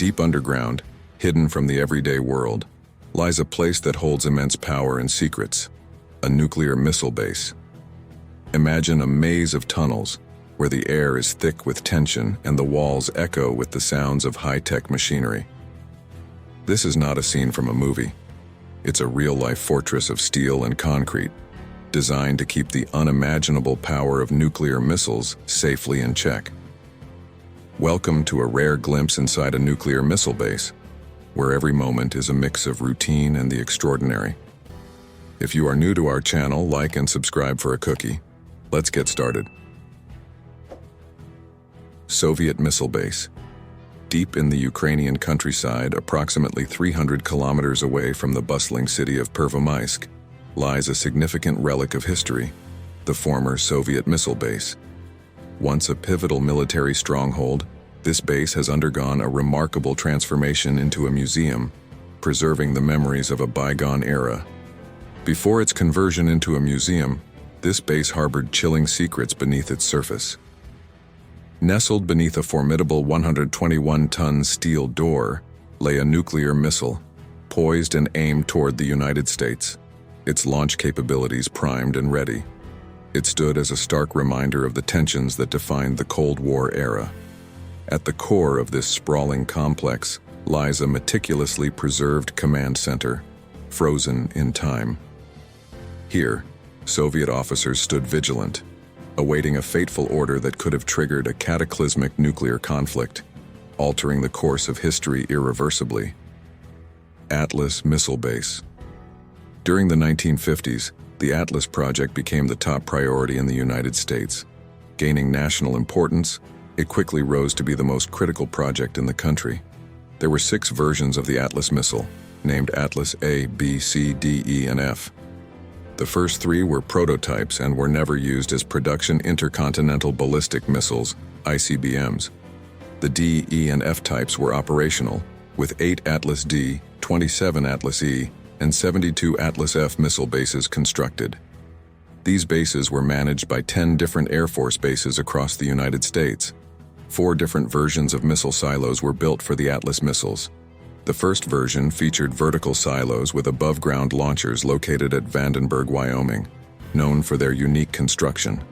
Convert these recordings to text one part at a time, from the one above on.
Deep underground, hidden from the everyday world, lies a place that holds immense power and secrets, a nuclear missile base. Imagine a maze of tunnels, where the air is thick with tension and the walls echo with the sounds of high-tech machinery. This is not a scene from a movie. It's a real-life fortress of steel and concrete, designed to keep the unimaginable power of nuclear missiles safely in check. Welcome to a rare glimpse inside a nuclear missile base, where every moment is a mix of routine and the extraordinary. If you are new to our channel, like and subscribe for a cookie. Let's get started. Soviet Missile Base. Deep in the Ukrainian countryside, approximately 300 kilometers away from the bustling city of Pervomaisk, lies a significant relic of history, the former Soviet missile base. Once a pivotal military stronghold, this base has undergone a remarkable transformation into a museum, preserving the memories of a bygone era. Before its conversion into a museum, this base harbored chilling secrets beneath its surface. Nestled beneath a formidable 121-ton steel door lay a nuclear missile, poised and aimed toward the United States, its launch capabilities primed and ready. It stood as a stark reminder of the tensions that defined the Cold War era. At the core of this sprawling complex lies a meticulously preserved command center, frozen in time. Here, Soviet officers stood vigilant, awaiting a fateful order that could have triggered a cataclysmic nuclear conflict, altering the course of history irreversibly. Atlas Missile Base. During the 1950s, the Atlas project became the top priority in the United States. Gaining national importance, it quickly rose to be the most critical project in the country. There were 6 versions of the Atlas missile, named Atlas A, B, C, D, E, and F. The first 3 were prototypes and were never used as production intercontinental ballistic missiles, ICBMs. The D, E, and F types were operational, with 8 Atlas D, 27 Atlas E, and 72 Atlas F missile bases constructed. These bases were managed by 10 different Air Force bases across the United States. 4 different versions of missile silos were built for the Atlas missiles. The first version featured vertical silos with above-ground launchers located at Vandenberg, Wyoming, known for their unique construction.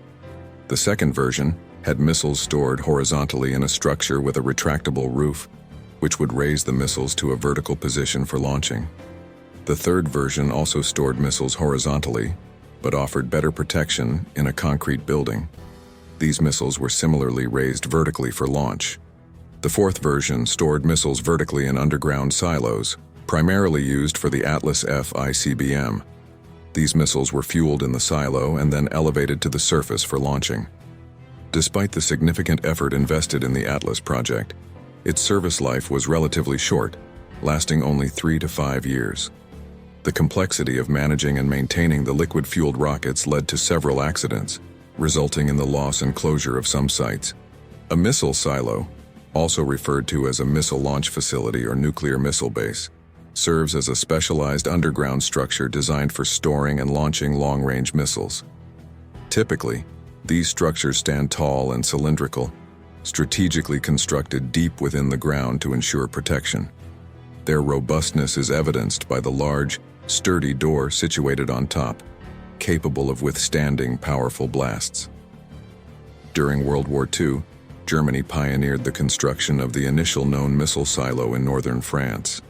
The second version had missiles stored horizontally in a structure with a retractable roof, which would raise the missiles to a vertical position for launching. The third version also stored missiles horizontally, but offered better protection in a concrete building. These missiles were similarly raised vertically for launch. The fourth version stored missiles vertically in underground silos, primarily used for the Atlas F ICBM. These missiles were fueled in the silo and then elevated to the surface for launching. Despite the significant effort invested in the Atlas project, its service life was relatively short, lasting only 3 to 5 years. The complexity of managing and maintaining the liquid-fueled rockets led to several accidents, resulting in the loss and closure of some sites. A missile silo, also referred to as a missile launch facility or nuclear missile base, serves as a specialized underground structure designed for storing and launching long-range missiles. Typically, these structures stand tall and cylindrical, strategically constructed deep within the ground to ensure protection. Their robustness is evidenced by the large, sturdy door situated on top, capable of withstanding powerful blasts. During World War II, Germany pioneered the construction of the initial known missile silo in northern France.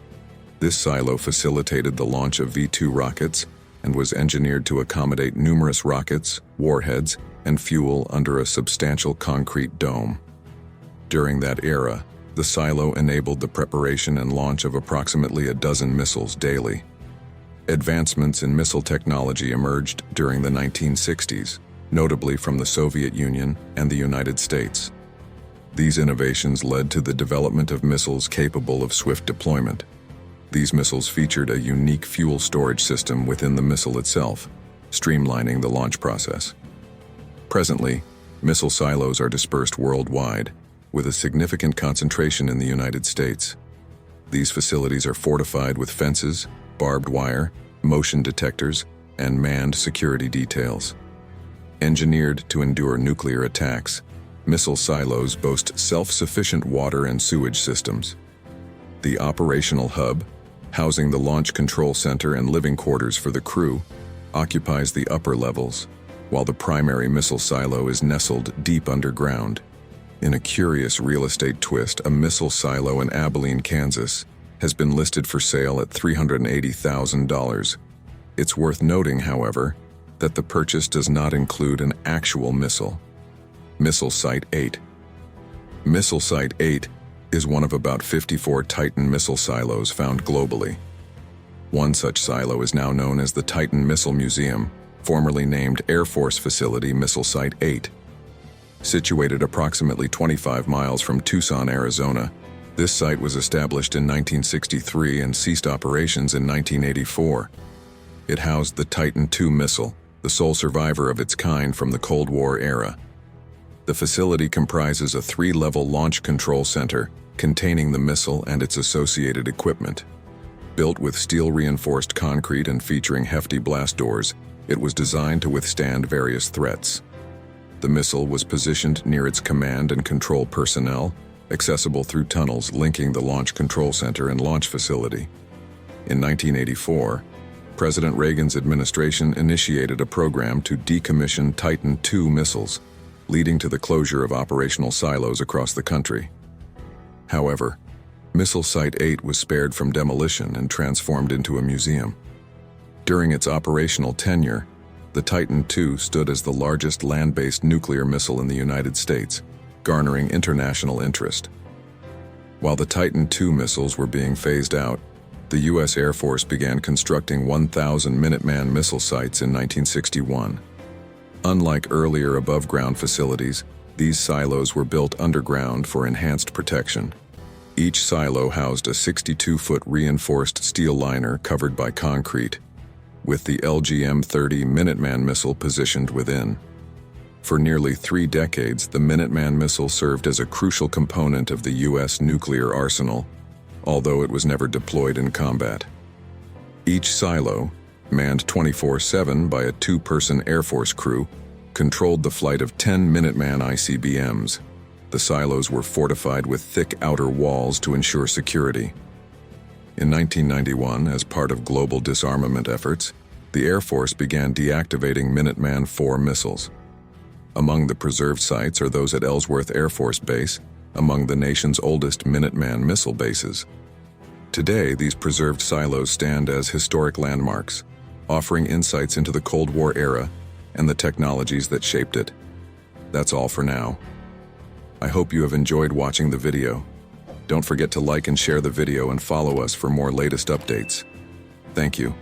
This silo facilitated the launch of V-2 rockets and was engineered to accommodate numerous rockets, warheads, and fuel under a substantial concrete dome. During that era, the silo enabled the preparation and launch of approximately a dozen missiles daily. Advancements in missile technology emerged during the 1960s, notably from the Soviet Union and the United States. These innovations led to the development of missiles capable of swift deployment. These missiles featured a unique fuel storage system within the missile itself, streamlining the launch process. Presently, missile silos are dispersed worldwide, with a significant concentration in the United States. These facilities are fortified with fences, barbed wire, motion detectors, and manned security details. Engineered to endure nuclear attacks, missile silos boast self-sufficient water and sewage systems. The operational hub, housing the launch control center and living quarters for the crew, occupies the upper levels, while the primary missile silo is nestled deep underground. In a curious real estate twist, a missile silo in Abilene, Kansas, has been listed for sale at $380,000. It's worth noting, however, that the purchase does not include an actual missile. Missile Site 8. Missile Site 8 is one of about 54 Titan missile silos found globally. One such silo is now known as the Titan Missile Museum, formerly named Air Force Facility Missile Site 8. Situated approximately 25 miles from Tucson, Arizona, this site was established in 1963 and ceased operations in 1984. It housed the Titan II missile, the sole survivor of its kind from the Cold War era. The facility comprises a 3-level launch control center containing the missile and its associated equipment. Built with steel-reinforced concrete and featuring hefty blast doors, it was designed to withstand various threats. The missile was positioned near its command and control personnel, accessible through tunnels linking the launch control center and launch facility. In 1984, President Reagan's administration initiated a program to decommission Titan II missiles, leading to the closure of operational silos across the country. However, Missile Site 8 was spared from demolition and transformed into a museum. During its operational tenure, the Titan II stood as the largest land-based nuclear missile in the United States, garnering international interest. While the Titan II missiles were being phased out, the U.S. Air Force began constructing 1,000 Minuteman missile sites in 1961. Unlike earlier above-ground facilities, these silos were built underground for enhanced protection. Each silo housed a 62-foot reinforced steel liner covered by concrete, with the LGM-30 Minuteman missile positioned within. For nearly 3 decades, the Minuteman missile served as a crucial component of the U.S. nuclear arsenal, although it was never deployed in combat. Each silo, manned 24/7 by a 2-person Air Force crew, controlled the flight of 10 Minuteman ICBMs. The silos were fortified with thick outer walls to ensure security. In 1991, as part of global disarmament efforts, the Air Force began deactivating Minuteman IV missiles. Among the preserved sites are those at Ellsworth Air Force Base, among the nation's oldest Minuteman missile bases. Today, these preserved silos stand as historic landmarks, offering insights into the Cold War era and the technologies that shaped it. That's all for now. I hope you have enjoyed watching the video. Don't forget to like and share the video and follow us for more latest updates. Thank you.